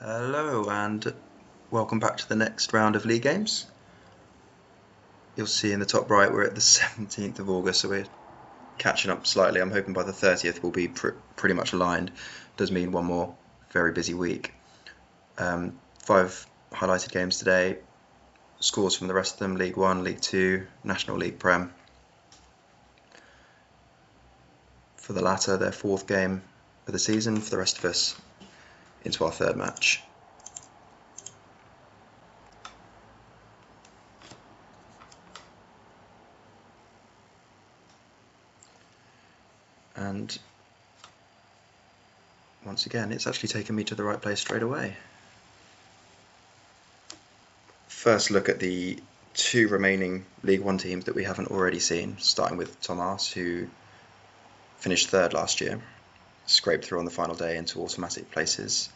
Hello and welcome back to the next round of league games. You'll see in the top right we're at the 17th of August, so we're catching up slightly. I'm hoping by the 30th we'll be pretty much aligned. Does mean one more very busy week. 5 highlighted games today. Scores from the rest of them: League 1, League 2, National League Prem. For the latter, their 4th game of the season. For the rest of us, into our 3rd match. And once again, it's actually taken me to the right place straight away. First look at the 2 remaining League 1 teams that we haven't already seen, starting with Thomarse, who finished 3rd last year, scraped through on the final day into automatic places.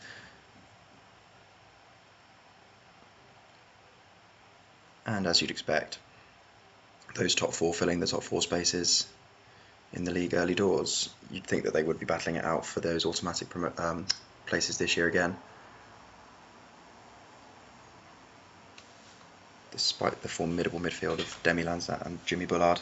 And as you'd expect, those top 4 filling the top 4 spaces in the league early doors. You'd think that they would be battling it out for those automatic places this year again, despite the formidable midfield of Demi Lanzat and Jimmy Bullard.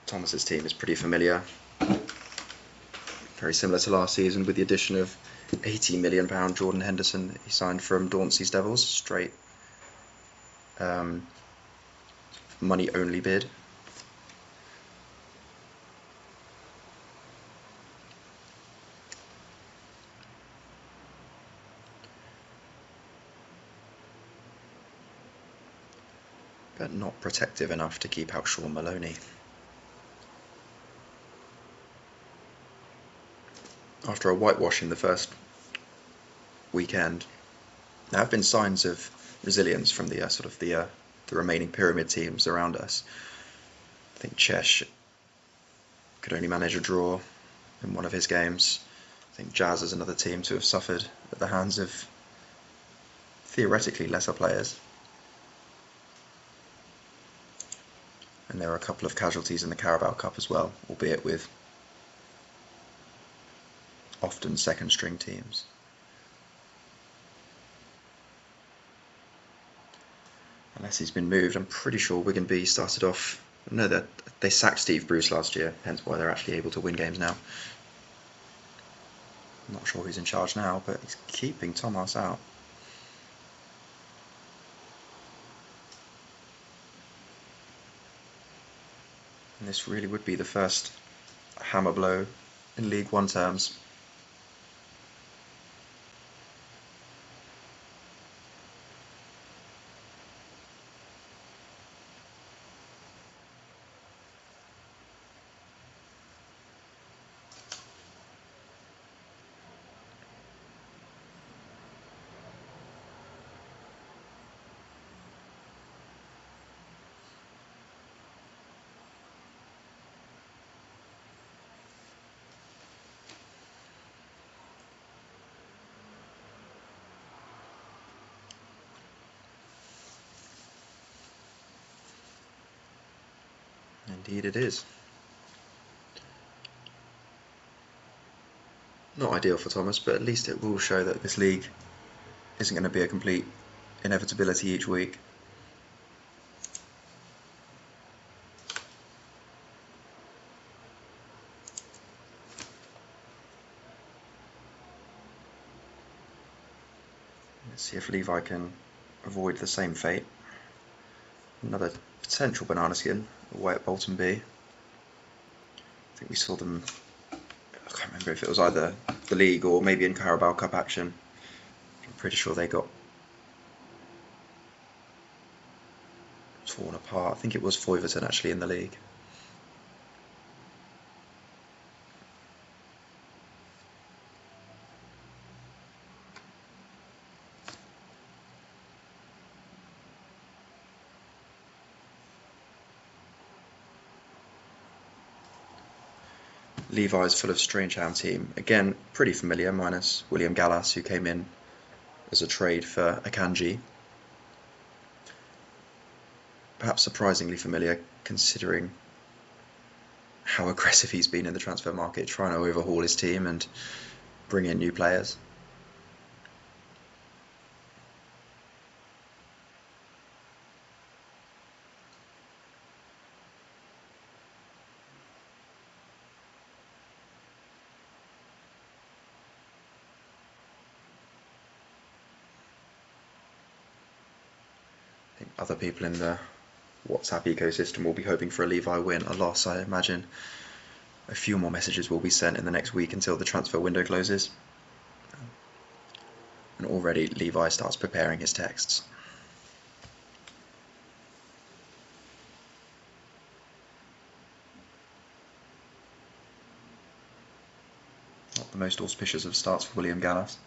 Thomas's team is pretty familiar, very similar to last season, with the addition of £80 million Jordan Henderson. He signed from Dauntley's Devils, straight money only bid. But not protective enough to keep out Sean Maloney. After a whitewash in the first weekend, there have been signs of resilience from the the remaining pyramid teams around us. I think Chesh could only manage a draw in one of his games. I think Jazz is another team to have suffered at the hands of theoretically lesser players. And there are a couple of casualties in the Carabao Cup as well, albeit with often second string teams. Unless he's been moved, I'm pretty sure Wigan B started off... No, they sacked Steve Bruce last year, hence why they're actually able to win games now. I'm not sure who's in charge now, but he's keeping Thomarse out. And this really would be the first hammer blow in League 1 terms. Indeed it is. Not ideal for Thomas, but at least it will show that this league isn't going to be a complete inevitability each week. Let's see if Levi can avoid the same fate. Another potential banana skin away at Bolton B. I think we saw them, I can't remember if it was either the league or maybe in Carabao Cup action. I'm pretty sure they got torn apart. I think it was Foyverton actually in the league. Levi's FullofStrangeham team, again pretty familiar, minus William Gallas, who came in as a trade for Akanji. Perhaps surprisingly familiar considering how aggressive he's been in the transfer market, trying to overhaul his team and bring in new players. I think other people in the WhatsApp ecosystem will be hoping for a Levi win. A loss, I imagine a few more messages will be sent in the next week until the transfer window closes. And already Levi starts preparing his texts. Not the most auspicious of starts for William Gallas.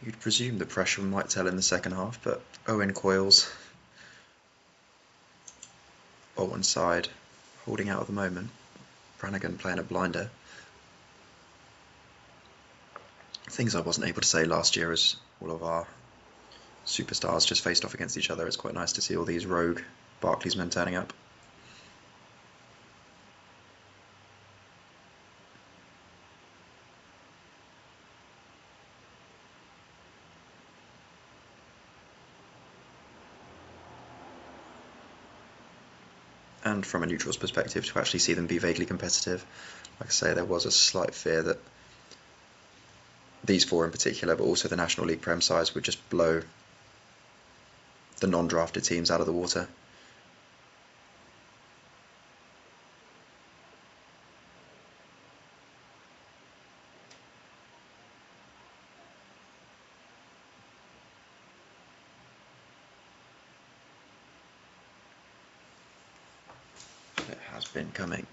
You'd presume the pressure might tell in the second half, but Owen Coyle's Bolton side holding out at the moment. Brannigan playing a blinder. Things I wasn't able to say last year as all of our superstars just faced off against each other. It's quite nice to see all these rogue Barclays men turning up. And from a neutral's perspective, to actually see them be vaguely competitive. Like I say, there was a slight fear that these four in particular, but also the National League Prem sides, would just blow the non-drafted teams out of the water. It has been coming.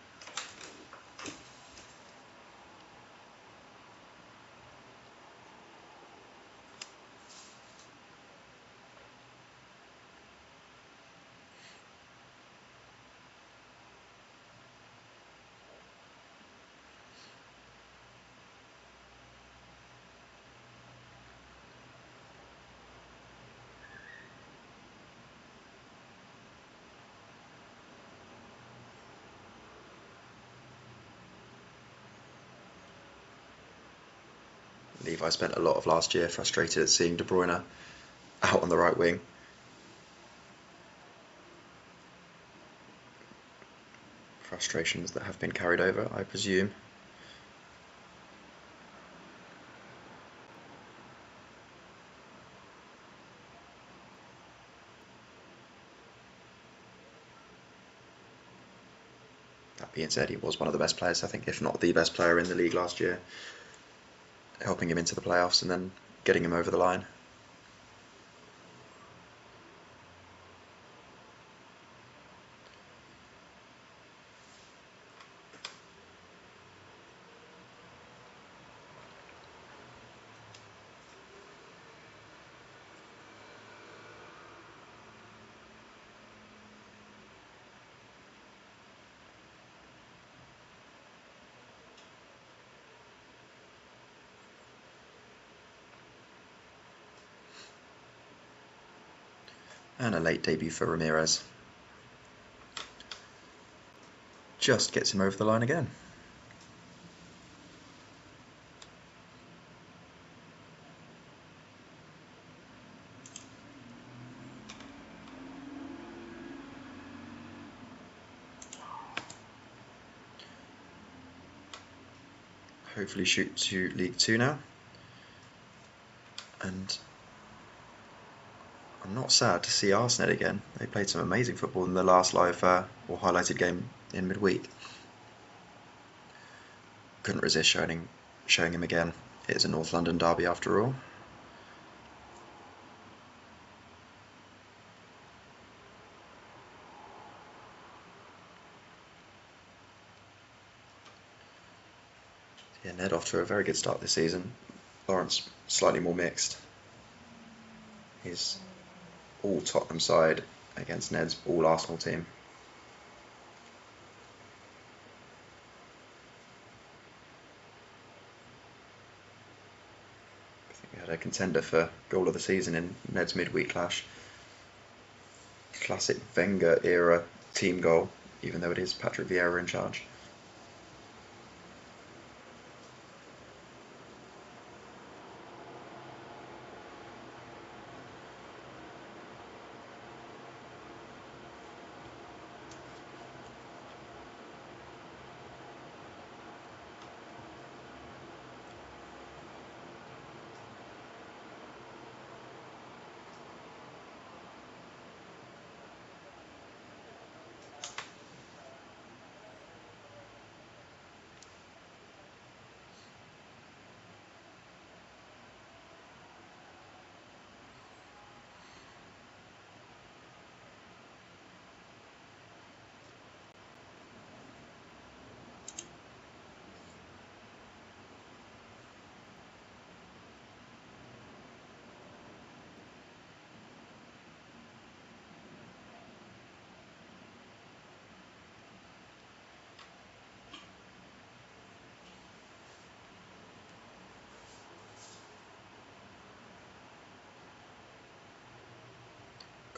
Levi spent a lot of last year frustrated at seeing De Bruyne out on the right wing. Frustrations that have been carried over, I presume. Ian said, he was one of the best players, I think, if not the best player in the league last year, helping him into the playoffs and then getting him over the line. And a late debut for Ramirez. Just gets him over the line again. Hopefully shoot to League 2 now. And I'm not sad to see Arsened again. They played some amazing football in the last live or highlighted game in midweek. Couldn't resist showing him again. It is a North London derby after all. Yeah, Ned off to a very good start this season. Lawrence slightly more mixed. He's all Tottenham side against Ned's all Arsenal team. I think we had a contender for goal of the season in Ned's midweek clash. Classic Wenger era team goal, even though it is Patrick Vieira in charge.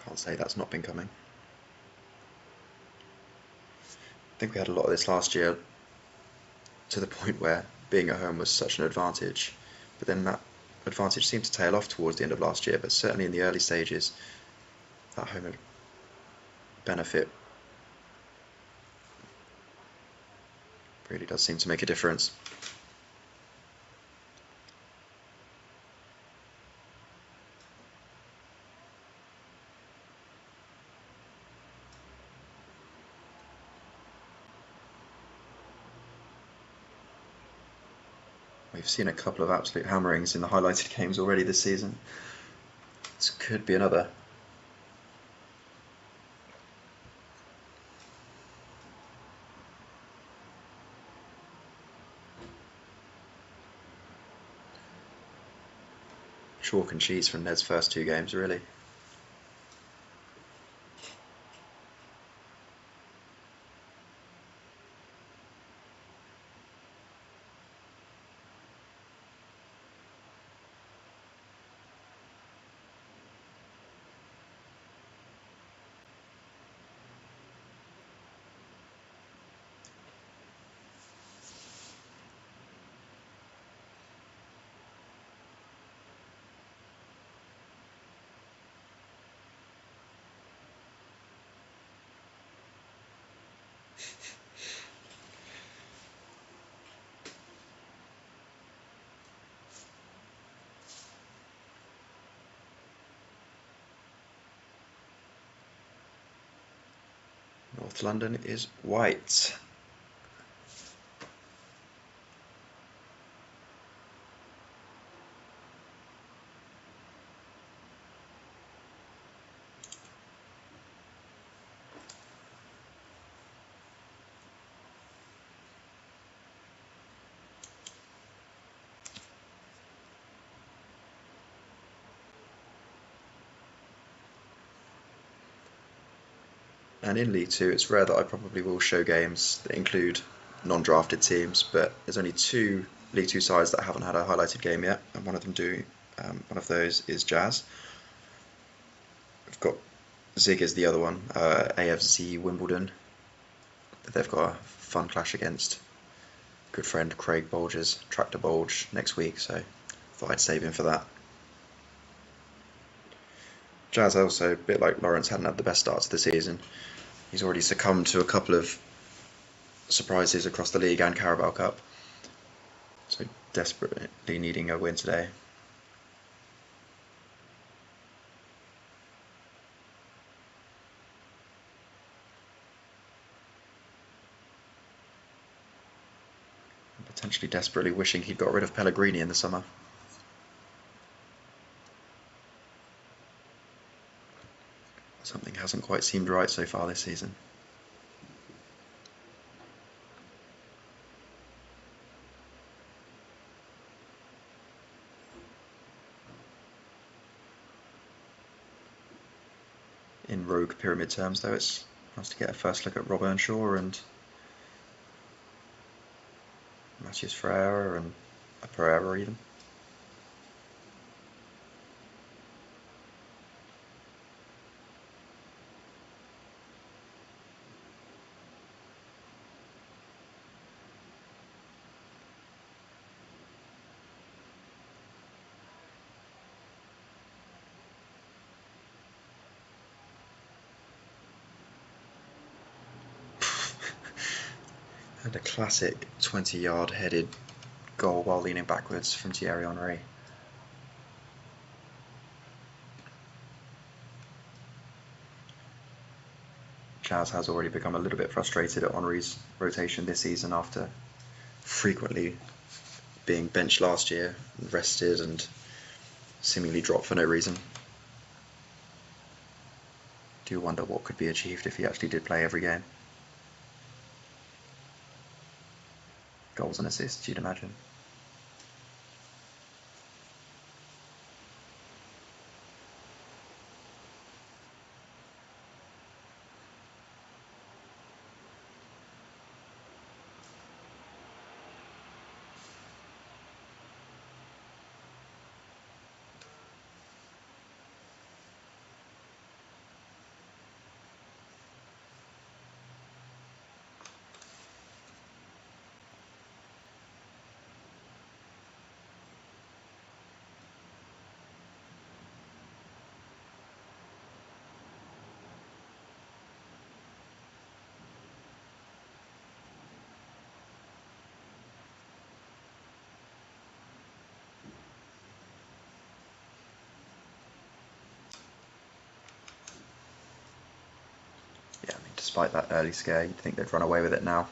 Can't say that's not been coming. I think we had a lot of this last year, to the point where being at home was such an advantage, but then that advantage seemed to tail off towards the end of last year, but certainly in the early stages that home benefit really does seem to make a difference. We've seen a couple of absolute hammerings in the highlighted games already this season. This could be another. Chalk and cheese from Ned's first two games, really. North London is white. And in League Two, it's rare that I probably will show games that include non-drafted teams, but there's only two League Two sides that haven't had a highlighted game yet, and one of them do. One of those is Jazz. We've got Zig is the other one, AFC Wimbledon. They've got a fun clash against good friend Craig Bolge's Tractor Bolge next week, so thought I'd save him for that. Jazz also, a bit like Lawrence, hadn't had the best start to the season. He's already succumbed to a couple of surprises across the league and Carabao Cup, so desperately needing a win today. And potentially desperately wishing he'd got rid of Pellegrini in the summer. Something hasn't quite seemed right so far this season. In rogue pyramid terms, though, it's nice to get a first look at Rob Earnshaw and Matthias Ferreira and a Pereira even. And a classic 20-yard headed goal while leaning backwards from Thierry Henry. Jazz has already become a little bit frustrated at Henry's rotation this season after frequently being benched last year, and rested and seemingly dropped for no reason. Do wonder what could be achieved if he actually did play every game. Goals and assists, you'd imagine. Yeah, I mean, despite that early scare, you'd think they'd run away with it now.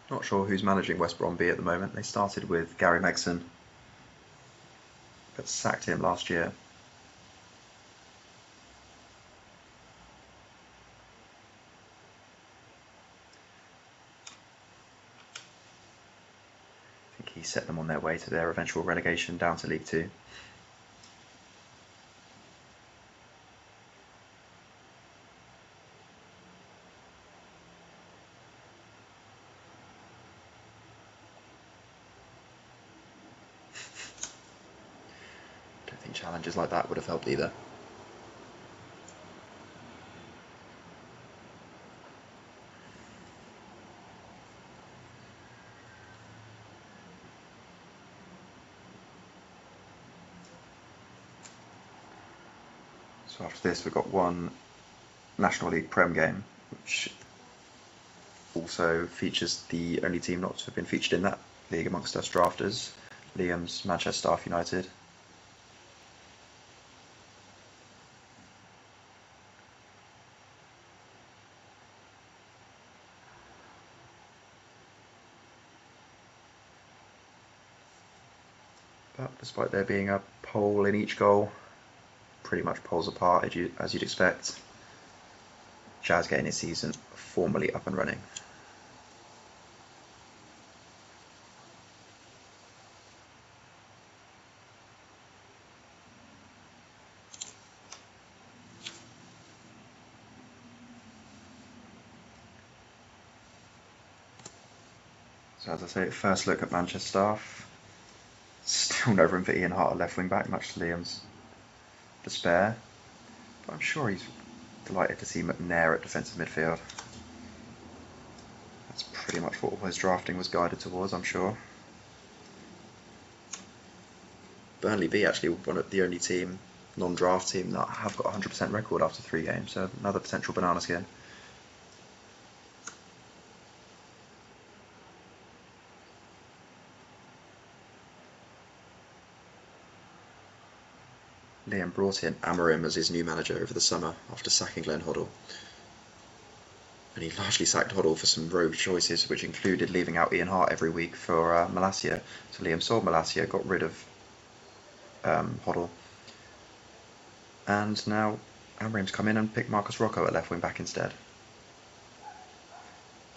Not sure who's managing West Brom B at the moment. They started with Gary Megson, but sacked him last year. I think he set them on their way to their eventual relegation down to League Two. Challenges like that would have helped either. So after this we've got one National League Prem game, which also features the only team not to have been featured in that league amongst us drafters, Liam's Manchestaff Utd. But despite there being a pole in each goal, pretty much poles apart as you'd expect, Jazz getting his season formally up and running. So as I say, first look at Manchestaff. Still no room for Ian Hart at left wing back, much to Liam's despair. But I'm sure he's delighted to see McNair at defensive midfield. That's pretty much what all his drafting was guided towards, I'm sure. Burnley B actually one of the only team, non-draft team, that have got a 100% record after 3 games, so another potential banana skin. Liam brought in Amorim as his new manager over the summer after sacking Glenn Hoddle. And he largely sacked Hoddle for some rogue choices, which included leaving out Ian Hart every week for Malacia. So Liam sold Malacia, got rid of Hoddle. And now Amorim's come in and picked Marcus Rocco at left wing back instead.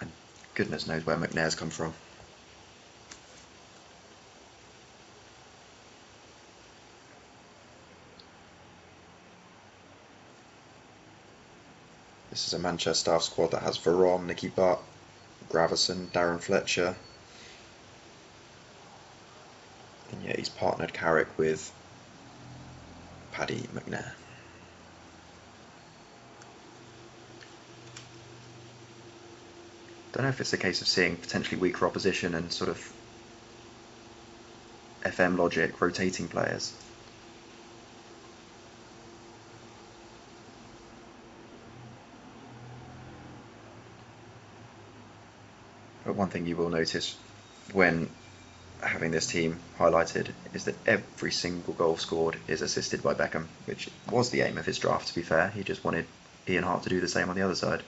And goodness knows where McNair's come from. This is a Manchestaff squad that has Veron, Nicky Butt, Gravison, Darren Fletcher. And yet he's partnered Carrick with Paddy McNair. Don't know if it's a case of seeing potentially weaker opposition and sort of FM logic rotating players. But one thing you will notice when having this team highlighted is that every single goal scored is assisted by Beckham, which was the aim of his draft, to be fair. He just wanted Ian Hart to do the same on the other side.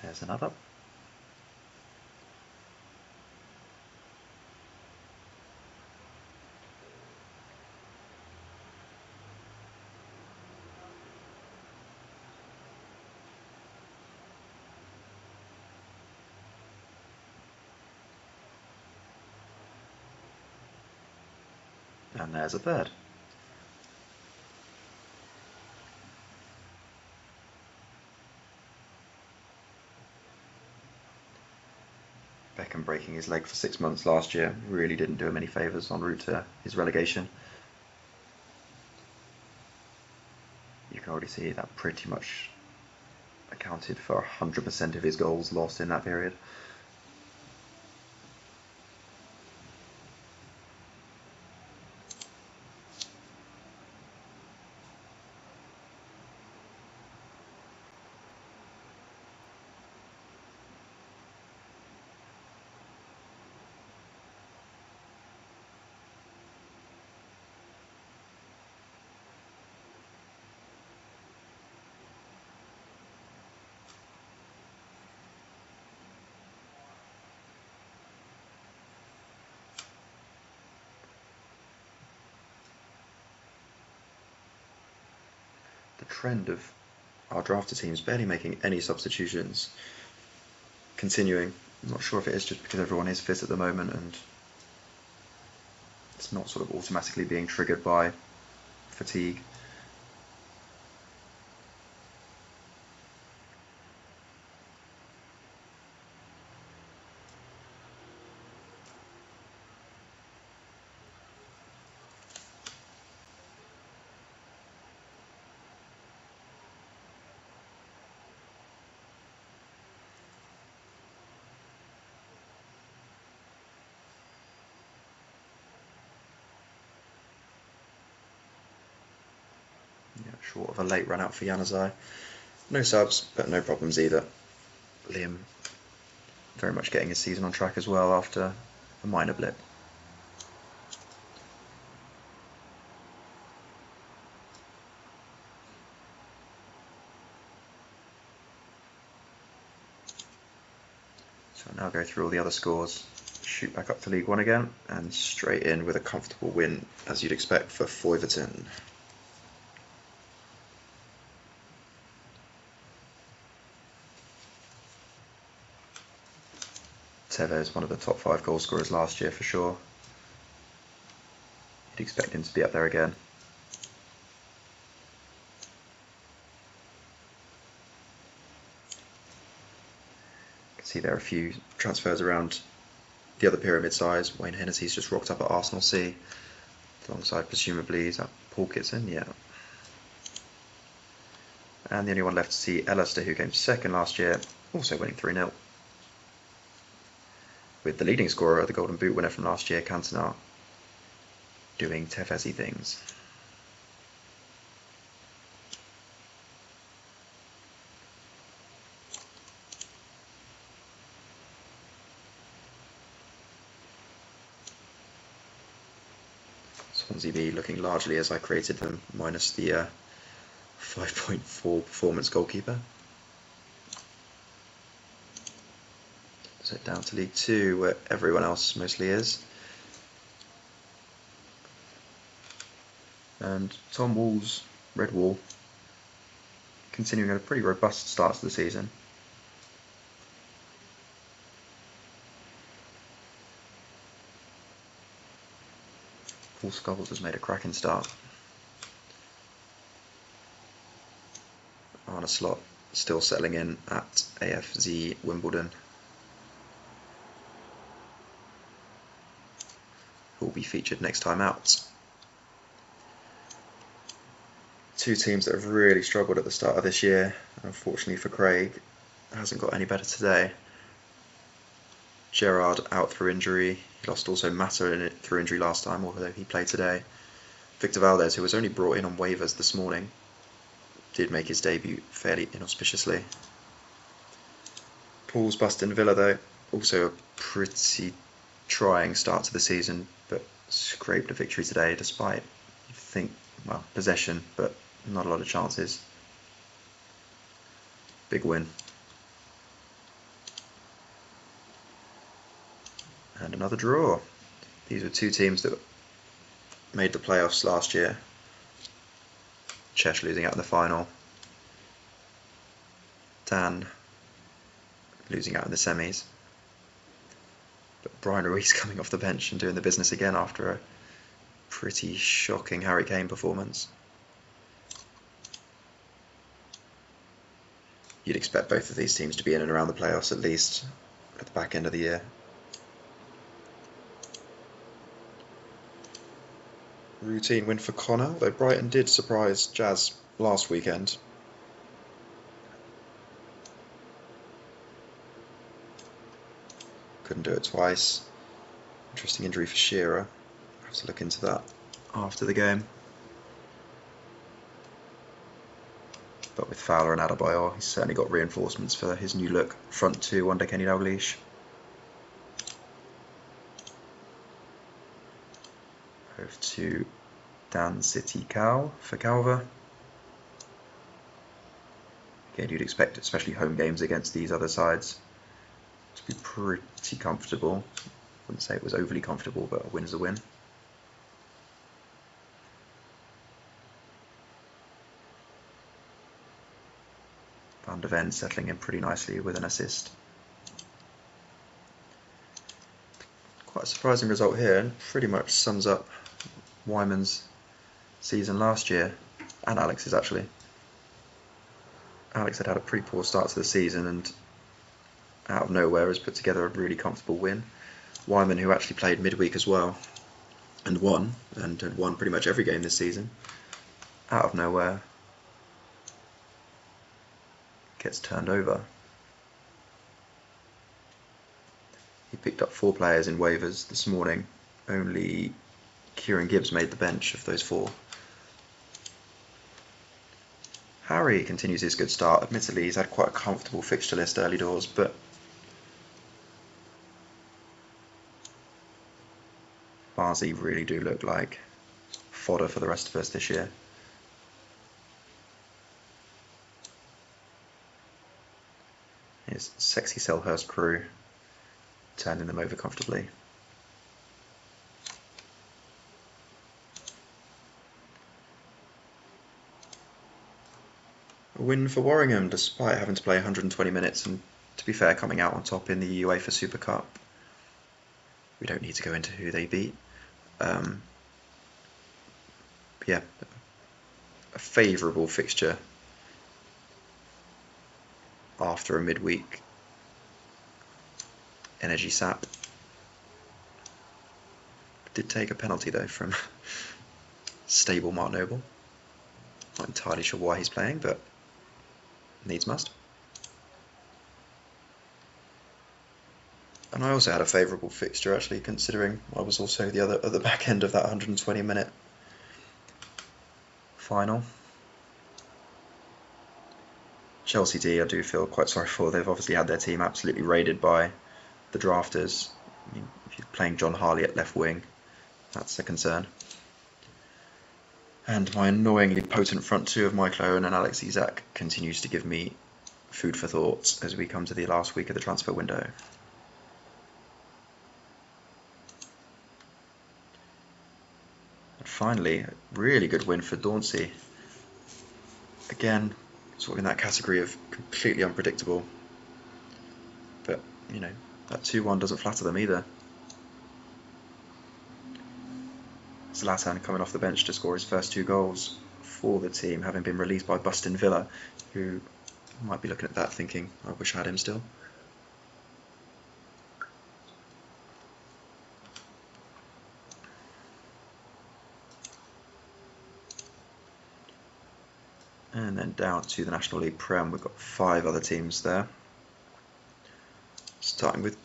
There's another. And there's a third. Beckham breaking his leg for 6 months last year really didn't do him any favours en route to his relegation. You can already see that pretty much accounted for 100% of his goals lost in that period. The trend of our drafted teams barely making any substitutions continuing. I'm not sure if it is just because everyone is fit at the moment and it's not sort of automatically being triggered by fatigue. short of a late run out for Januzaj. No subs, but no problems either. Liam very much getting his season on track as well after a minor blip. So I'll now go through all the other scores, shoot back up to League One again, and straight in with a comfortable win, as you'd expect, for Foyverton. Tevez, one of the top 5 goal scorers last year for sure. You'd expect him to be up there again. You can see there are a few transfers around the other pyramid size. Wayne Hennessy's just rocked up at Arsenal C, alongside presumably, is that Paul Kitson? Yeah. And the only one left to see, Ellister, who came second last year, also winning 3-0. With the leading scorer, the Golden Boot winner from last year, Cantona, doing Tefezi things. Swansea B looking largely as I created them, minus the 5.4 performance goalkeeper. So down to League 2, where everyone else mostly is. And Tom Wall's Red Whall continuing a pretty robust start to the season. Paul Scholes has made a cracking start. Arne Slot still settling in at AFZ Wimbledon. Who will be featured next time out. Two teams that have really struggled at the start of this year. Unfortunately for Craig, hasn't got any better today. Gerrard out through injury. He lost also MATTch through injury last time, although he played today. Victor Valdez, who was only brought in on waivers this morning, did make his debut fairly inauspiciously. Paul's Bustin Villa, though, also a pretty trying start to the season, but scraped a victory today despite, you think, well, possession, but not a lot of chances. Big win. And another draw. These were two teams that made the playoffs last year. Chesh losing out in the final. Dan losing out in the semis. But Brian Ruiz coming off the bench and doing the business again after a pretty shocking Harry Kane performance. You'd expect both of these teams to be in and around the playoffs at least at the back end of the year. Routine win for Connor, though Brighton did surprise Jazz last weekend. Couldn't do it twice. Interesting injury for Shearer. I'll have to look into that after the game. But with Fowler and Adebayor, he's certainly got reinforcements for his new look front two under Kenny Dalglish. Over to Dan City Cow for Calver. Again, you'd expect, especially home games against these other sides, to be pretty comfortable. Wouldn't say it was overly comfortable, but a win's a win. Van de Ven settling in pretty nicely with an assist. Quite a surprising result here, and pretty much sums up Wyman's season last year, and Alex's actually. Alex had a pretty poor start to the season and out of nowhere has put together a really comfortable win. Wyman, who actually played midweek as well and won pretty much every game this season, out of nowhere gets turned over. He picked up 4 players in waivers this morning. Only Kieran Gibbs made the bench of those 4. Harry continues his good start. Admittedly, he's had quite a comfortable fixture list early doors, but Barnsley really do look like fodder for the rest of us this year. His sexy Selhurst crew turning them over comfortably. A win for Warringham despite having to play 120 minutes and, to be fair, coming out on top in the UEFA Super Cup. We don't need to go into who they beat. Yeah, a favourable fixture after a midweek energy sap. Did take a penalty though from stable Mark Noble. Not entirely sure why he's playing, but needs must. And I also had a favourable fixture actually, considering I was also the other at the back end of that 120-minute final. Chelsea D, I do feel quite sorry for. They've obviously had their team absolutely raided by the drafters. I mean, if you're playing John Harley at left wing, that's a concern. And my annoyingly potent front two of Michael Owen and Alex Isak continues to give me food for thought as we come to the last week of the transfer window. And finally, a really good win for Danielsea. Again, sort of in that category of completely unpredictable. But, you know, that 2-1 doesn't flatter them either. Zlatan coming off the bench to score his first 2 goals for the team, having been released by Bustin Villa, who might be looking at that thinking, I wish I had him still. And then down to the National League Prem, we've got 5 other teams there. Starting with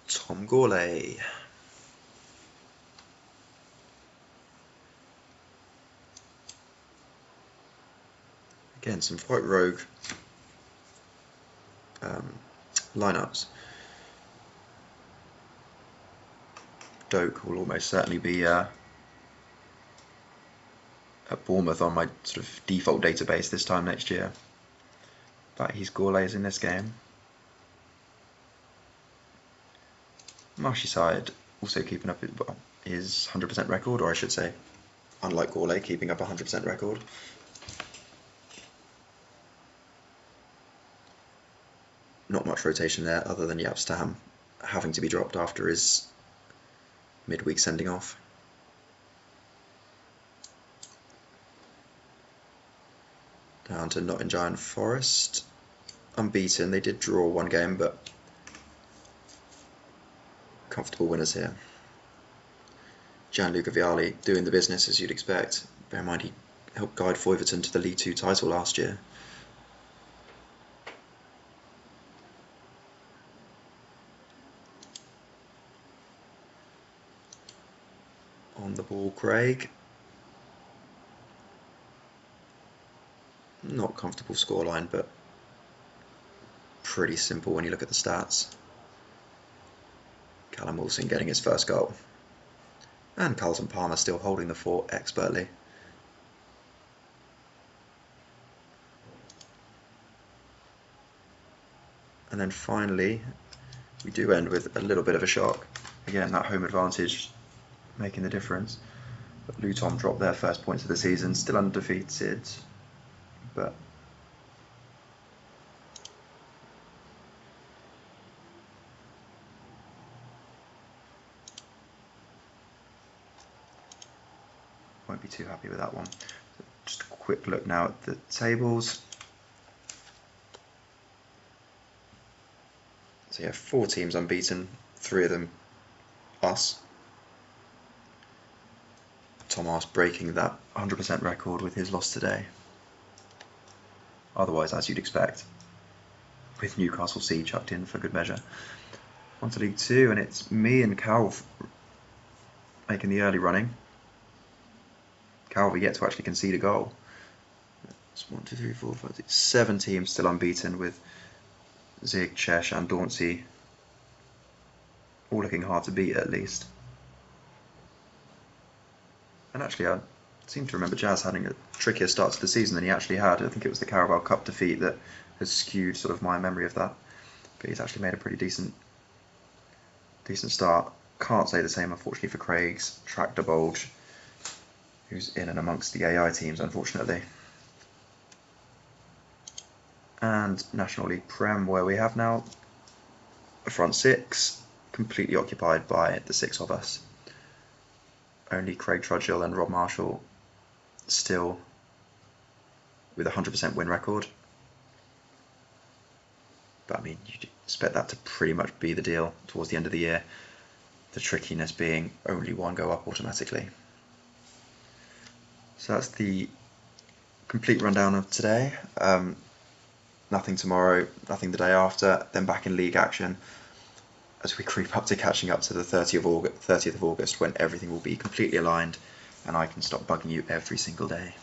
Tom Gourlay. Again, some quite rogue lineups. Doak will almost certainly be at Bournemouth on my sort of default database this time next year. But he's Gourlay's in this game. Marshyside also keeping up his 100% record, or I should say, unlike Gourlay, keeping up a 100% record. Not much rotation there, other than Yapstam having to be dropped after his midweek sending off. Down to Nottingham Forest. Unbeaten, they did draw 1 game, but comfortable winners here. Gianluca Vialli doing the business as you'd expect. Bear in mind he helped guide Foyverton to the League 2 title last year. On the ball, Craig. Not comfortable scoreline, but pretty simple when you look at the stats. Callum Wilson getting his first goal. And Carlton Palmer still holding the fort expertly. And then finally, we do end with a little bit of a shock. Again, that home advantage making the difference. But Luton dropped their first points of the season, still undefeated, but won't be too happy with that one. Just a quick look now at the tables. So yeah, 4 teams unbeaten, 3 of them us. Thomarse breaking that 100% record with his loss today. Otherwise, as you'd expect, with Newcastle C chucked in for good measure. On to League 2, and it's me and Calv making the early running. Calv yet to actually concede a goal. It's 1, 2, 3, 4, 5, 6, 7 teams still unbeaten, with Zig, Chesh and Danielsea all looking hard to beat at least. And actually, I seem to remember Jazz having a trickier start to the season than he actually had. I think it was the Carabao Cup defeat that has skewed sort of my memory of that. But he's actually made a pretty decent start. Can't say the same, unfortunately, for Craig's Tractor Bolge, who's in and amongst the AI teams, unfortunately. And National League Prem, where we have now a front six completely occupied by the 6 of us. Only Craig Trudgill and Rob Marshall still with a 100% win record. But I mean, you'd expect that to pretty much be the deal towards the end of the year. The trickiness being only 1 go up automatically. So that's the complete rundown of today. Nothing tomorrow, nothing the day after, then back in league action as we creep up to catching up to the 30th of August, when everything will be completely aligned and I can stop bugging you every single day.